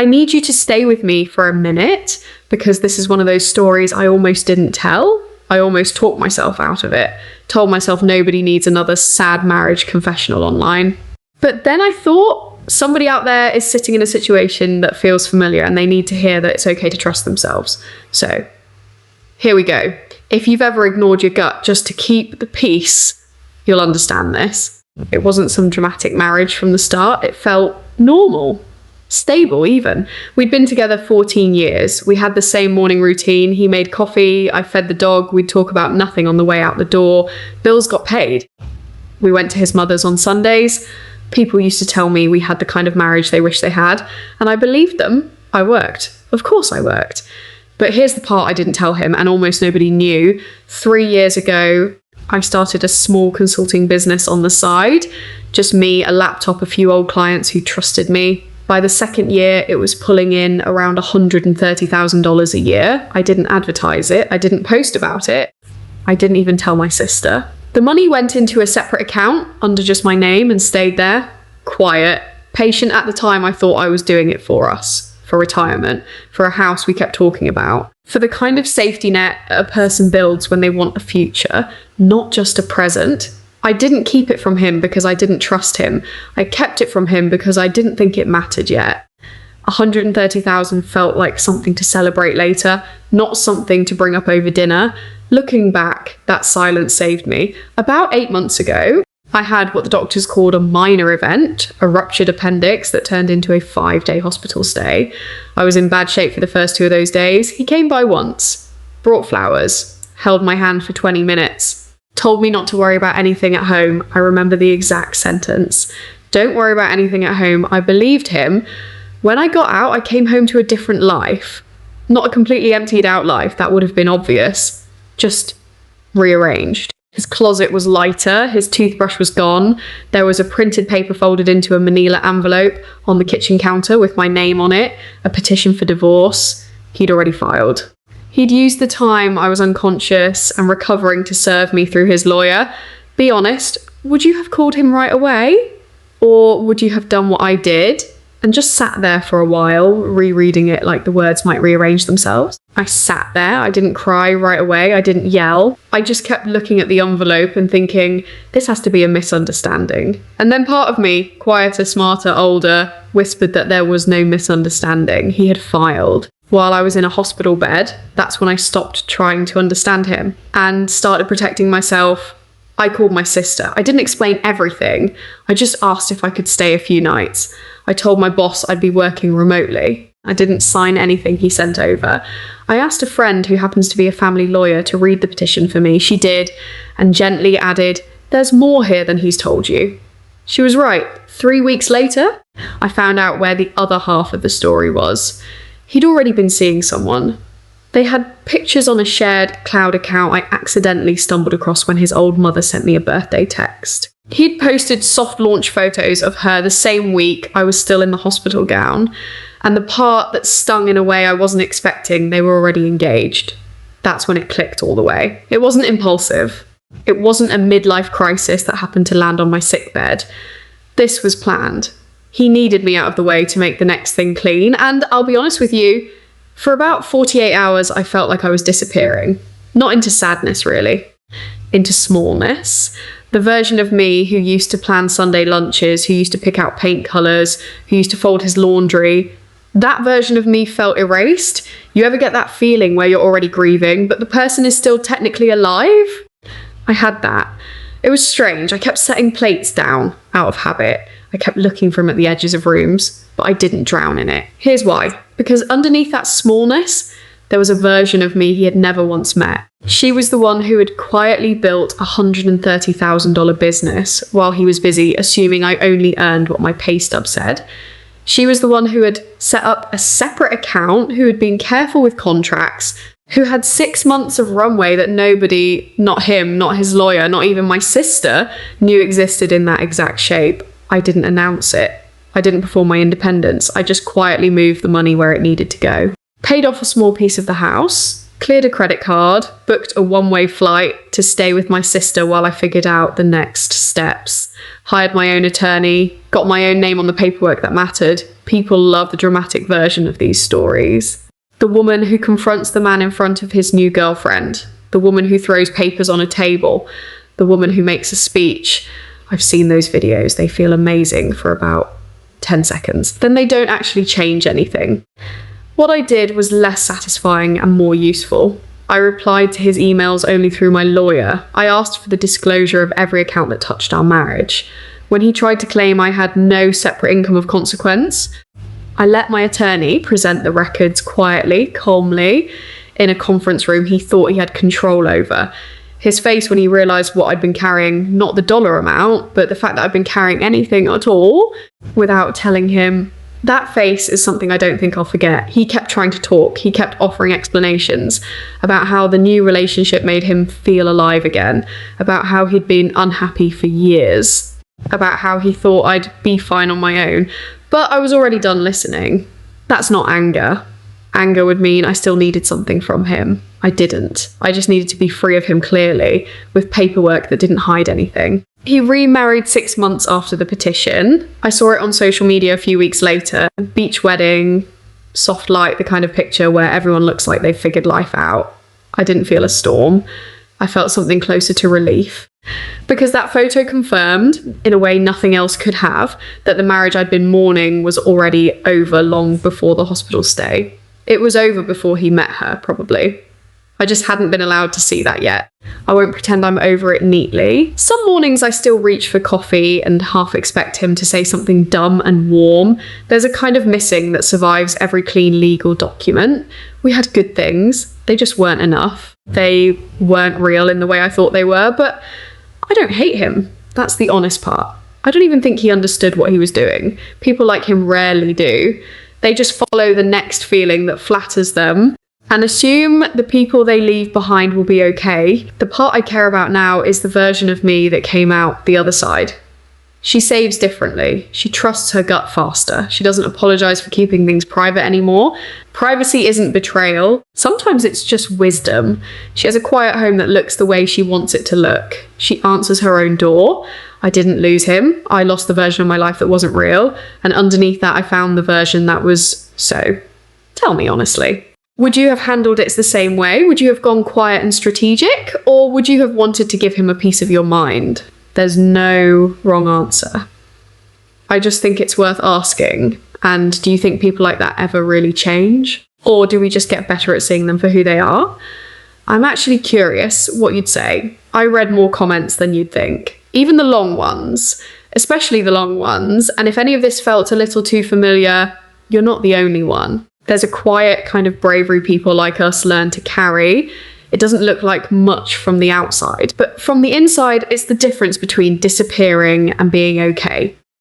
I need you to stay with me for a minute because this is one of those stories I almost didn't tell. I almost talked myself out of it. Told myself nobody needs another sad marriage confessional online. But then I thought somebody out there is sitting in a situation that feels familiar and they need to hear that it's okay to trust themselves. So here we go. If you've ever ignored your gut just to keep the peace, you'll understand this. It wasn't some dramatic marriage from the start. It felt normal. Stable even. We'd been together 14 years. We had the same morning routine. He made coffee, I fed the dog, we'd talk about nothing on the way out the door. Bills got paid. We went to his mother's on Sundays. People used to tell me we had the kind of marriage they wish they had, and I believed them. I worked. Of course I worked. But here's the part I didn't tell him, and almost nobody knew. 3 years ago, I started a small consulting business on the side. Just me, a laptop, a few old clients who trusted me. By the second year, it was pulling in around $130,000 a year. I didn't advertise it. I didn't post about it. I didn't even tell my sister. The money went into a separate account under just my name and stayed there. Quiet. Patient at the time, I thought I was doing it for us. For retirement. For a house we kept talking about. For the kind of safety net a person builds when they want a future, not just a present. I didn't keep it from him because I didn't trust him. I kept it from him because I didn't think it mattered yet. 130,000 felt like something to celebrate later, not something to bring up over dinner. Looking back, that silence saved me. About 8 months ago, I had what the doctors called a minor event, a ruptured appendix that turned into a 5-day hospital stay. I was in bad shape for the first 2 of those days. He came by once, brought flowers, held my hand for 20 minutes. Told me not to worry about anything at home. I remember the exact sentence. Don't worry about anything at home. I believed him. When I got out, I came home to a different life. Not a completely emptied out life, that would have been obvious. Just rearranged. His closet was lighter, his toothbrush was gone. There was a printed paper folded into a manila envelope on the kitchen counter with my name on it, a petition for divorce. He'd already filed. He'd used the time I was unconscious and recovering to serve me through his lawyer. Be honest, would you have called him right away? Or would you have done what I did and just sat there for a while, rereading it like the words might rearrange themselves? I sat there. I didn't cry right away. I didn't yell. I just kept looking at the envelope and thinking, this has to be a misunderstanding. And then part of me, quieter, smarter, older, whispered that there was no misunderstanding. He had filed. While I was in a hospital bed, that's when I stopped trying to understand him and started protecting myself. I called my sister. I didn't explain everything. I just asked if I could stay a few nights. I told my boss I'd be working remotely. I didn't sign anything he sent over. I asked a friend who happens to be a family lawyer to read the petition for me. She did, and gently added, "There's more here than he's told you." She was right. 3 weeks later, I found out where the other half of the story was. He'd already been seeing someone. They had pictures on a shared cloud account I accidentally stumbled across when his old mother sent me a birthday text. He'd posted soft launch photos of her the same week I was still in the hospital gown, and the part that stung in a way I wasn't expecting, they were already engaged. That's when it clicked all the way. It wasn't impulsive. It wasn't a midlife crisis that happened to land on my sickbed. This was planned. He needed me out of the way to make the next thing clean, and I'll be honest with you, for about 48 hours I felt like I was disappearing. Not into sadness, really. Into smallness. The version of me who used to plan Sunday lunches, who used to pick out paint colours, who used to fold his laundry, that version of me felt erased. You ever get that feeling where you're already grieving, but the person is still technically alive? I had that. It was strange. I kept setting plates down out of habit. I kept looking for him at the edges of rooms, but I didn't drown in it. Here's why. Because underneath that smallness, there was a version of me he had never once met. She was the one who had quietly built a $130,000 business while he was busy assuming I only earned what my pay stub said. She was the one who had set up a separate account, who had been careful with contracts, who had 6 months of runway that nobody, not him, not his lawyer, not even my sister, knew existed in that exact shape. I didn't announce it. I didn't perform my independence. I just quietly moved the money where it needed to go. Paid off a small piece of the house, Cleared a credit card, booked a one-way flight to stay with my sister while I figured out the next steps. Hired my own attorney, got my own name on the paperwork that mattered. People love the dramatic version of these stories. The woman who confronts the man in front of his new girlfriend. The woman who throws papers on a table. The woman who makes a speech. I've seen those videos. They feel amazing for about 10 seconds. Then they don't actually change anything. What I did was less satisfying and more useful. I replied to his emails only through my lawyer. I asked for the disclosure of every account that touched our marriage. When he tried to claim I had no separate income of consequence, I let my attorney present the records quietly, calmly, in a conference room he thought he had control over. His face when he realised what I'd been carrying, not the dollar amount, but the fact that I'd been carrying anything at all without telling him. That face is something I don't think I'll forget. He kept trying to talk. He kept offering explanations about how the new relationship made him feel alive again, about how he'd been unhappy for years, about how he thought I'd be fine on my own. But I was already done listening. That's not anger. Anger would mean I still needed something from him. I didn't. I just needed to be free of him clearly, with paperwork that didn't hide anything. He remarried 6 months after the petition. I saw it on social media a few weeks later. Beach wedding, soft light, the kind of picture where everyone looks like they've figured life out. I didn't feel a storm. I felt something closer to relief. Because that photo confirmed, in a way nothing else could have, that the marriage I'd been mourning was already over long before the hospital stay. It was over before he met her, probably. I just hadn't been allowed to see that yet. I won't pretend I'm over it neatly. Some mornings I still reach for coffee and half expect him to say something dumb and warm. There's a kind of missing that survives every clean legal document. We had good things. They just weren't enough. They weren't real in the way I thought they were, but I don't hate him. That's the honest part. I don't even think he understood what he was doing. People like him rarely do. They just follow the next feeling that flatters them and assume the people they leave behind will be okay. The part I care about now is the version of me that came out the other side. She saves differently. She trusts her gut faster. She doesn't apologize for keeping things private anymore. Privacy isn't betrayal. Sometimes it's just wisdom. She has a quiet home that looks the way she wants it to look. She answers her own door. I didn't lose him. I lost the version of my life that wasn't real. And underneath that, I found the version that was so. Tell me honestly. Would you have handled it the same way? Would you have gone quiet and strategic? Or would you have wanted to give him a piece of your mind? There's no wrong answer. I just think it's worth asking. And do you think people like that ever really change? Or do we just get better at seeing them for who they are? I'm actually curious what you'd say. I read more comments than you'd think. Even the long ones, especially the long ones. And if any of this felt a little too familiar, you're not the only one. There's a quiet kind of bravery people like us learn to carry. It doesn't look like much from the outside, but from the inside, it's the difference between disappearing and being okay.